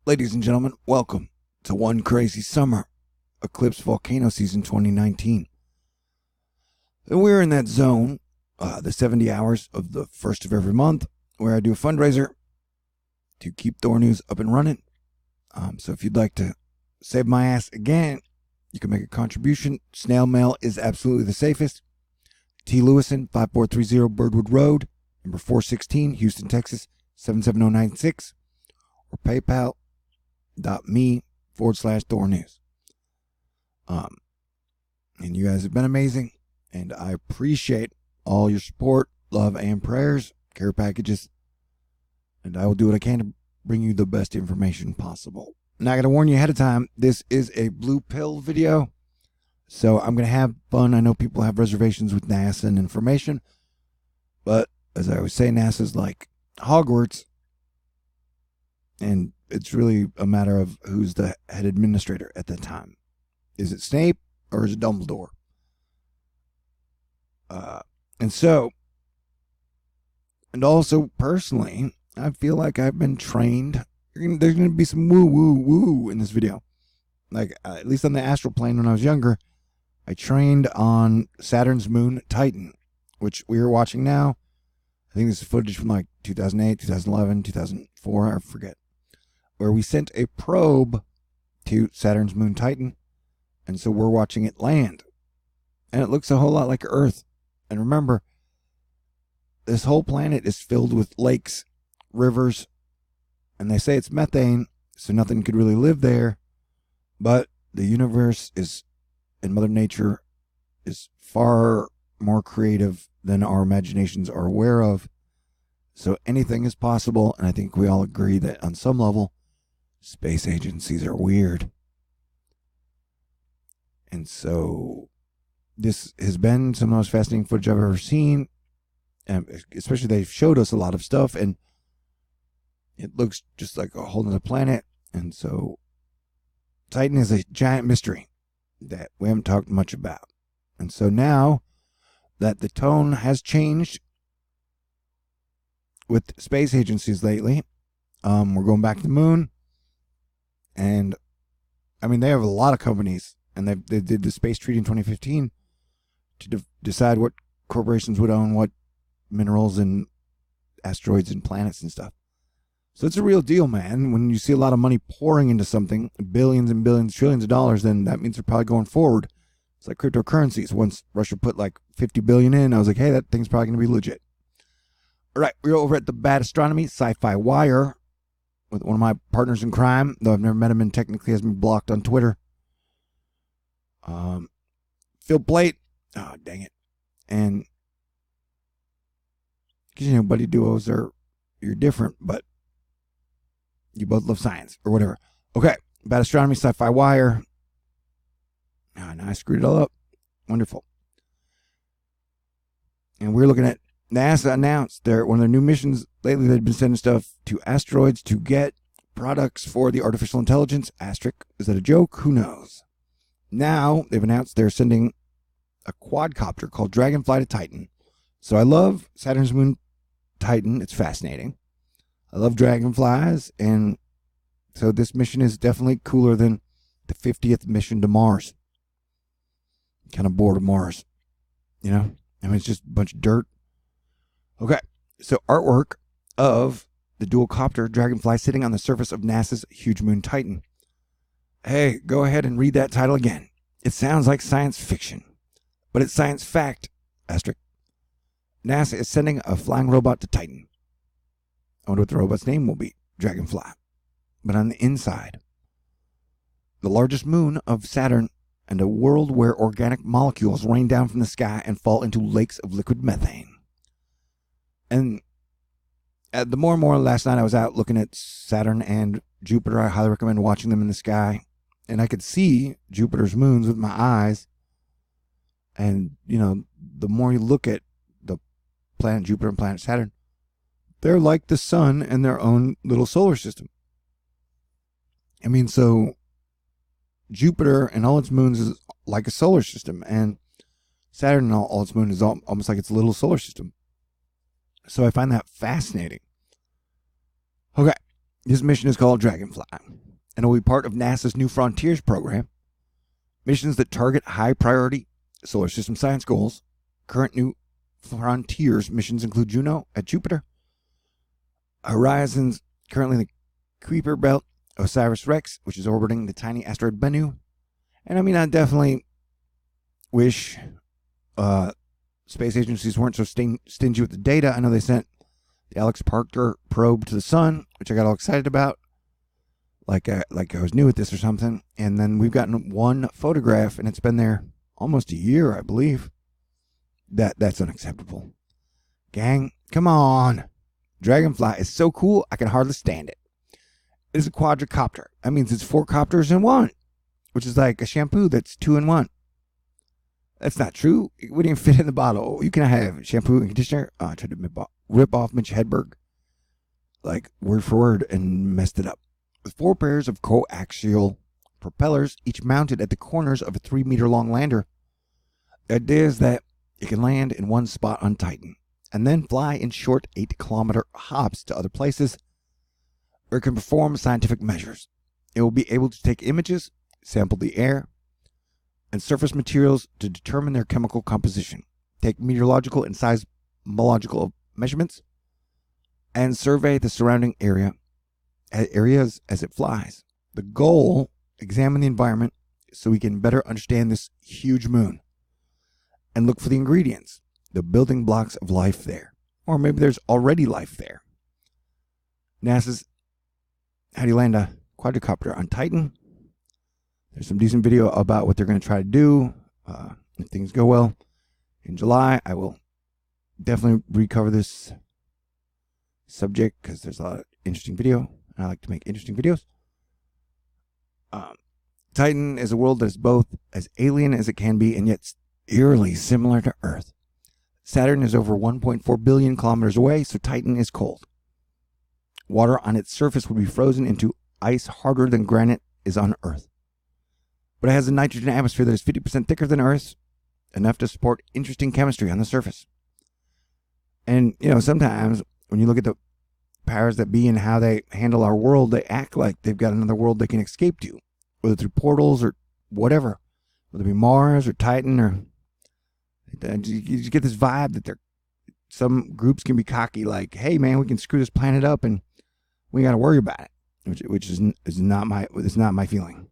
Ladies and gentlemen, welcome to One Crazy Summer, Eclipse Volcano Season 2019. And we're in that zone, the 70 hours of the first of every month, where I do a fundraiser to keep THORnews up and running. So if you'd like to save my ass again, you can make a contribution. Snail mail is absolutely the safest. T. Lewison, 5430 Birdwood Rd, number 416, Houston, Texas, 77096, or PayPal.me/THORnews. And you guys have been amazing, and I appreciate all your support, love, and prayers, care packages, and I will do what I can to bring you the best information possible. Now, I got to warn you ahead of time, this is a blue pill video, so I'm going to have fun. I know people have reservations with NASA and information, but as I always say, NASA's like Hogwarts, and it's really a matter of who's the head administrator at that time. Is it Snape or is it Dumbledore? And also personally, I feel like I've been trained. There's going to be some woo in this video. Like, at least on the astral plane when I was younger, I trained on Saturn's moon, Titan, which we are watching now. I think this is footage from like 2008, 2011, 2004, I forget, where we sent a probe to Saturn's moon, Titan, and so we're watching it land. And it looks a whole lot like Earth. And remember, this whole planet is filled with lakes, rivers, and they say it's methane, so nothing could really live there. But the universe is, and Mother Nature is far more creative than our imaginations are aware of. So anything is possible, and I think we all agree that on some level, space agencies are weird. And so this has been some of the most fascinating footage I've ever seen. And especially they showed us a lot of stuff, and it looks just like a whole other planet. And so Titan is a giant mystery that we haven't talked much about. And so now that the tone has changed with space agencies lately, we're going back to the moon. And I mean, they have a lot of companies, and they did the space treaty in 2015 to decide what corporations would own what minerals and asteroids and planets and stuff. So it's a real deal, man. When you see a lot of money pouring into something, billions and billions, trillions of dollars, then that means they're probably going forward. It's like cryptocurrencies. Once Russia put like 50 billion in, I was like, hey, that thing's probably going to be legit. All right, we're over at the Bad Astronomy Sci-Fi Wire with one of my partners in crime, though I've never met him and technically has me blocked on Twitter. Phil Plait. Oh, dang it. And because, you know, buddy duos you're different, but you both love science or whatever. Okay, Bad Astronomy Sci-Fi Wire. Oh, now I screwed it all up. Wonderful. And we're looking at NASA announced one of their new missions lately. They've been sending stuff to asteroids to get products for the artificial intelligence. Asterisk, is that a joke? Who knows? Now they've announced they're sending a quadcopter called Dragonfly to Titan. So I love Saturn's moon, Titan. It's fascinating. I love dragonflies, and so this mission is definitely cooler than the 50th mission to Mars. Kind of bored of Mars, you know? I mean, it's just a bunch of dirt. Okay, so artwork of the dual copter Dragonfly sitting on the surface of NASA's huge moon Titan. Hey, go ahead and read that title again. It sounds like science fiction, but it's science fact. Asterisk. NASA is sending a flying robot to Titan. I wonder what the robot's name will be. Dragonfly. But on the inside, the largest moon of Saturn, and a world where organic molecules rain down from the sky and fall into lakes of liquid methane. And the more and more last night I was out looking at Saturn and Jupiter. I highly recommend watching them in the sky. And I could see Jupiter's moons with my eyes. And, you know, the more you look at the planet Jupiter and planet Saturn, they're like the sun and their own little solar system. I mean, so Jupiter and all its moons is like a solar system, and Saturn and all its moons is almost like its little solar system. So I find that fascinating. Okay, This mission is called Dragonfly, and it will be part of NASA's New Frontiers program. Missions that target high-priority solar system science goals. Current New Frontiers missions include Juno at Jupiter, Horizons currently in the Kuiper Belt, OSIRIS-REx, which is orbiting the tiny asteroid Bennu. And I mean, I definitely wish space agencies weren't so stingy with the data. I know they sent the Alex Parker probe to the sun, which I got all excited about, like I was new at this or something. And then we've gotten one photograph, and it's been there almost a year, I believe. That's unacceptable. Gang, come on. Dragonfly is so cool, I can hardly stand it. It is a quadcopter. That means it's 4 copters in one, which is like a shampoo that's 2 in 1. That's not true. It wouldn't even fit in the bottle. You can have shampoo and conditioner. I tried to rip off Mitch Hedberg, like word for word, and messed it up. With 4 pairs of coaxial propellers, each mounted at the corners of a 3-meter-long lander. The idea is that it can land in one spot on Titan, and then fly in short 8-kilometer hops to other places, where it can perform scientific measures. It will be able to take images, sample the air, and surface materials to determine their chemical composition, take meteorological and seismological measurements, and survey the surrounding areas as it flies. The goal, examine the environment so we can better understand this huge moon and look for the ingredients, the building blocks of life there. Or maybe there's already life there. NASA's How Do You Land a Quadcopter on Titan? There's some decent video about what they're going to try to do. If things go well, in July, I will definitely recover this subject because there's a lot of interesting video. I like to make interesting videos. Titan is a world that is both as alien as it can be and yet eerily similar to Earth. Saturn is over 1.4 billion kilometers away, so Titan is cold. Water on its surface would be frozen into ice harder than granite is on Earth. But it has a nitrogen atmosphere that is 50% thicker than Earth's, enough to support interesting chemistry on the surface. And, sometimes when you look at the powers that be and how they handle our world, they act like they've got another world they can escape to, whether through portals or whatever, whether it be Mars or Titan, or you get this vibe that some groups can be cocky, like, hey man, we can screw this planet up and we got to worry about it, which is not my feeling.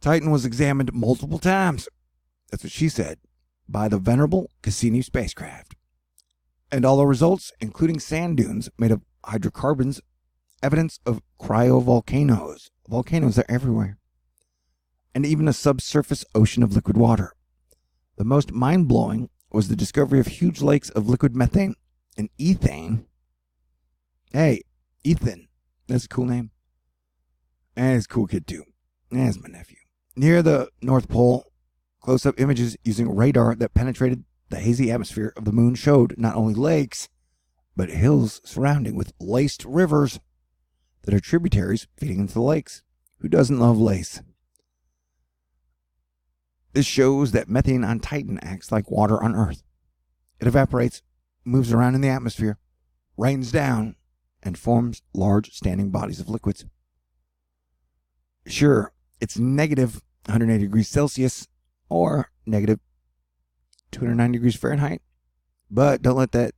Titan was examined multiple times, that's what she said, by the venerable Cassini spacecraft. And all the results, including sand dunes made of hydrocarbons, evidence of cryovolcanoes. Volcanoes are everywhere. And even a subsurface ocean of liquid water. The most mind-blowing was the discovery of huge lakes of liquid methane and ethane. Hey, Ethan, that's a cool name. And he's a cool kid too. That's my nephew. Near the North Pole, close-up images using radar that penetrated the hazy atmosphere of the moon showed not only lakes, but hills surrounding with laced rivers that are tributaries feeding into the lakes. Who doesn't love lace? This shows that methane on Titan acts like water on Earth. It evaporates, moves around in the atmosphere, rains down, and forms large standing bodies of liquids. Sure, it's negative 180 degrees Celsius or negative 209 degrees Fahrenheit, but don't let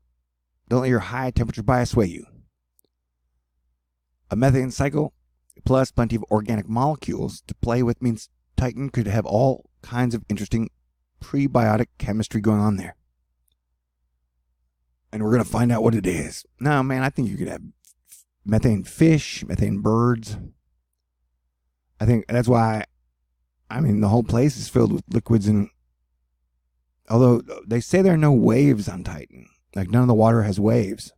your high temperature bias sway you. A methane cycle plus plenty of organic molecules to play with means Titan could have all kinds of interesting prebiotic chemistry going on there. And we're going to find out what it is. No, man, I think you could have methane fish, methane birds. I think that's why, the whole place is filled with liquids. And although they say there are no waves on Titan, like none of the water has waves,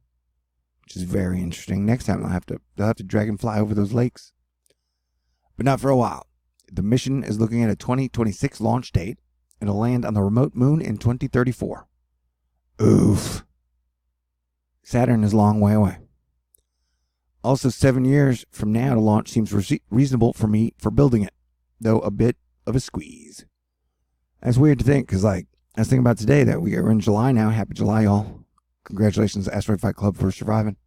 which is very interesting. Next time they'll have to dragonfly over those lakes, but not for a while. The mission is looking at a 2026 launch date, and it'll land on the remote moon in 2034. Oof. Saturn is a long way away. Also, 7 years from now to launch seems reasonable for me for building it, though a bit of a squeeze. That's weird to think, because I was thinking about today that we are in July now. Happy July, y'all. Congratulations, Asteroid Fight Club, for surviving.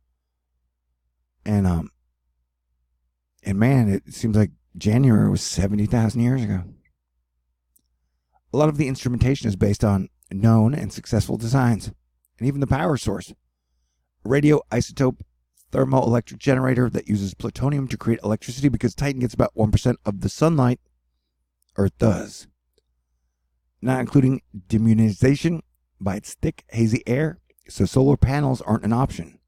And man, it seems like January was 70,000 years ago. A lot of the instrumentation is based on known and successful designs, and even the power source. A radioisotope thermoelectric generator that uses plutonium to create electricity because Titan gets about 1% of the sunlight Earth does. Not including demunization by its thick, hazy air, so solar panels aren't an option.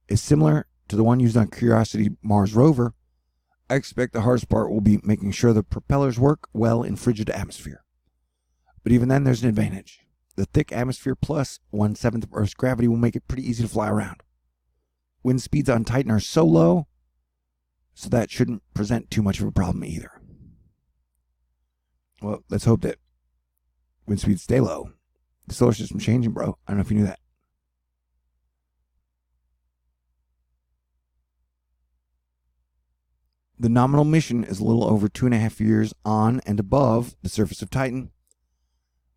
It's similar to the one used on Curiosity Mars rover. I expect the hardest part will be making sure the propellers work well in frigid atmosphere. But even then, there's an advantage. The thick atmosphere plus 1/7 of Earth's gravity will make it pretty easy to fly around. Wind speeds on Titan are so low, so that shouldn't present too much of a problem either. Well, let's hope that wind speeds stay low. The solar system's changing, bro. I don't know if you knew that. The nominal mission is a little over 2.5 years on and above the surface of Titan,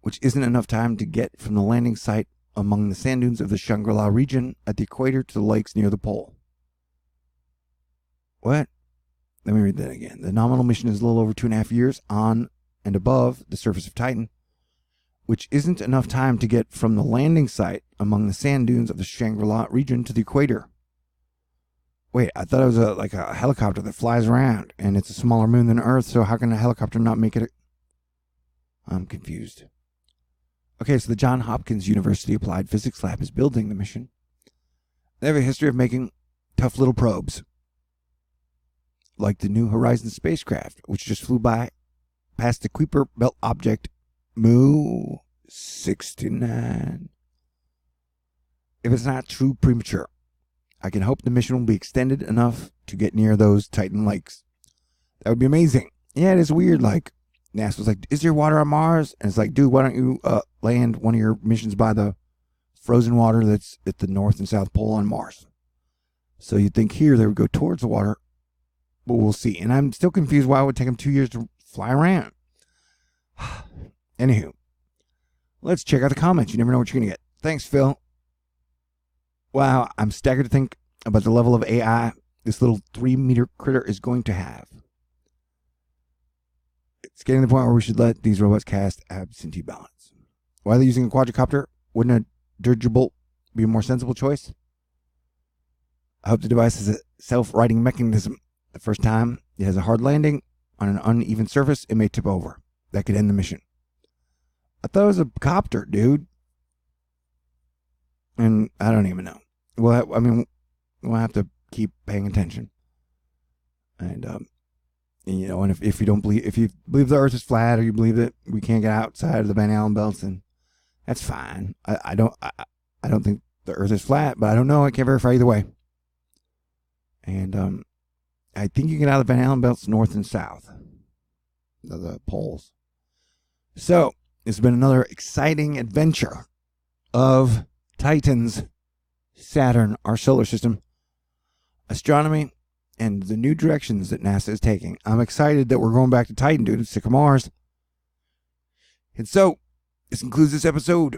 which isn't enough time to get from the landing site among the sand dunes of the Shangri-La region at the equator to the lakes near the pole. What? Let me read that again. The nominal mission is a little over 2.5 years on and above the surface of Titan, which isn't enough time to get from the landing site among the sand dunes of the Shangri-La region to the equator. Wait, I thought it was like a helicopter that flies around, and it's a smaller moon than Earth, so how can a helicopter not make it? I'm confused. Okay, so the Johns Hopkins University Applied Physics Lab is building the mission. They have a history of making tough little probes, like the New Horizons spacecraft, which just flew by past the Kuiper Belt object Mu 69. If it's not too premature, I can hope the mission will be extended enough to get near those Titan lakes. That would be amazing. Yeah, it is weird. Like, NASA was like, is there water on Mars? And it's like, dude, why don't you land one of your missions by the frozen water that's at the North and South Pole on Mars? So you'd think here they would go towards the water, but we'll see. And I'm still confused why it would take them 2 years to fly around. Anywho, let's check out the comments. You never know what you're going to get. Thanks, Phil. Wow, I'm staggered to think about the level of AI this little 3-meter critter is going to have. It's getting to the point where we should let these robots cast absentee ballots. Why are they using a quadcopter? Wouldn't a dirigible be a more sensible choice? I hope the device has a self-righting mechanism. The first time it has a hard landing on an uneven surface, it may tip over. That could end the mission. I thought it was a copter, dude. And I don't even know. Well, I mean, we'll have to keep paying attention. And you know, and if you don't believe, if you believe the Earth is flat, or you believe that we can't get outside of the Van Allen belts, then that's fine. I don't think the Earth is flat, but I don't know. I can't verify either way. And I think you get out of the Van Allen belts north and south, the poles. So it's been another exciting adventure of Titan's Saturn, our solar system, astronomy, and the new directions that NASA is taking. I'm excited that we're going back to Titan, dude. I'm sick of Mars. And so, this concludes this episode.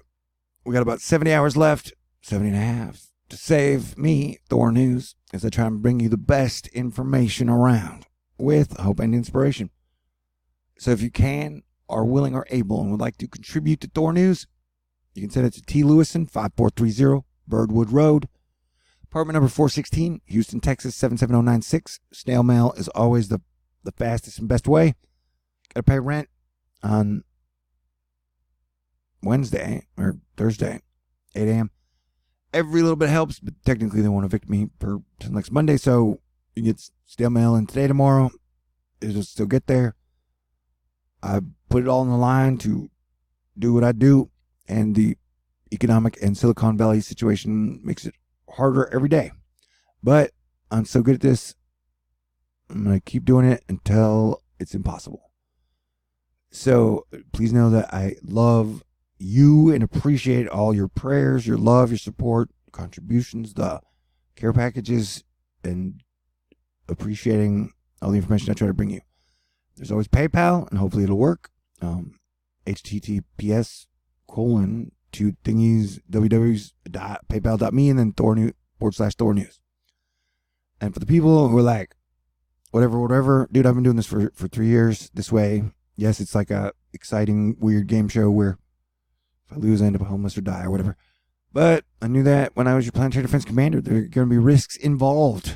We got about 70 hours left, 70 and a half, to save me, THORnews, as I try and bring you the best information around with hope and inspiration. So if you can, are willing, or able, and would like to contribute to THORnews, you can send it to T. Lewison, 5430 Birdwood Road, apartment number 416, Houston, Texas, 77096. Snail mail is always the fastest and best way. Got to pay rent on Wednesday or Thursday, 8 a.m. Every little bit helps, but technically they won't evict me till next Monday, so you get snail mail in today, tomorrow. It'll still get there. I put it all on the line to do what I do, and the economic and Silicon Valley situation makes it harder every day. But I'm so good at this, I'm going to keep doing it until it's impossible. So please know that I love you and appreciate all your prayers, your love, your support, contributions, the care packages, and appreciating all the information I try to bring you. There's always PayPal, and hopefully it'll work. https://2 thingies www.paypal.me and then THORnews /THORnews. And for the people who are like, whatever, dude, I've been doing this for 3 years this way. Yes, it's like a exciting, weird game show where if I lose, I end up homeless or die or whatever. But I knew that when I was your planetary defense commander, there are going to be risks involved.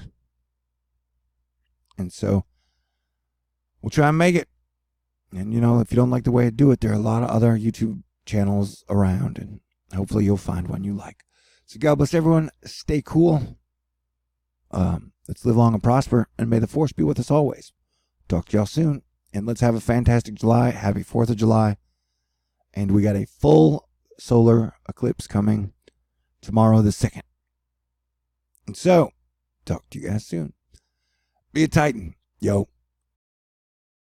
And so we'll try and make it. And, if you don't like the way I do it, there are a lot of other YouTube channels around, and hopefully you'll find one you like. So God bless everyone. Stay cool. Let's live long and prosper, and may the force be with us always. Talk to y'all soon, and let's have a fantastic July. Happy 4th of July. And we got a full solar eclipse coming tomorrow the 2nd. And so, talk to you guys soon. Be a Titan. Yo.